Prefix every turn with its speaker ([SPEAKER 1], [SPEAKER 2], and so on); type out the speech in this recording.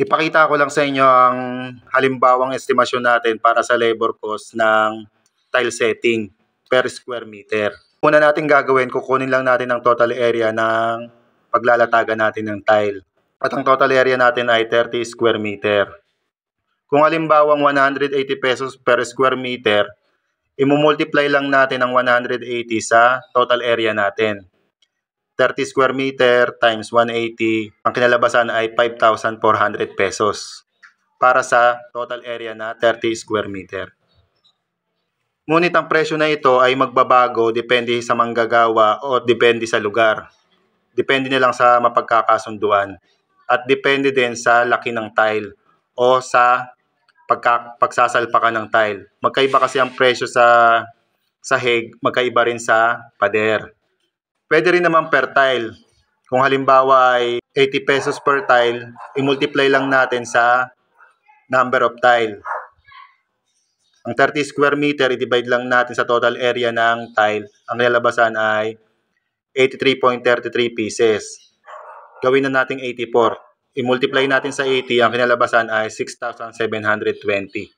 [SPEAKER 1] Ipakita ko lang sa inyo ang halimbawang estimasyon natin para sa labor cost ng tile setting per square meter. Una natin gagawin, kukunin lang natin ang total area ng paglalatagan natin ng tile. At ang total area natin ay 30 square meter. Kung halimbawang 180 pesos per square meter, imumultiply lang natin ang 180 sa total area natin. 30 square meter times 180, ang kinalabasan ay 5,400 pesos para sa total area na 30 square meter. Ngunit ang presyo na ito ay magbabago depende sa manggagawa o depende sa lugar. Depende na lang sa mapagkakasunduan at depende din sa laki ng tile o sa pagsasalpakan ng tile. Magkaiba kasi ang presyo sa sahig, magkaiba rin sa pader. Pwede rin naman per tile. Kung halimbawa ay 80 pesos per tile, i-multiply lang natin sa number of tile. Ang 30 square meter, i-divide lang natin sa total area ng tile. Ang nilalabasan ay 83.33 pieces. Gawin na natin 84. I-multiply natin sa 80, ang kinalabasan ay 6,720.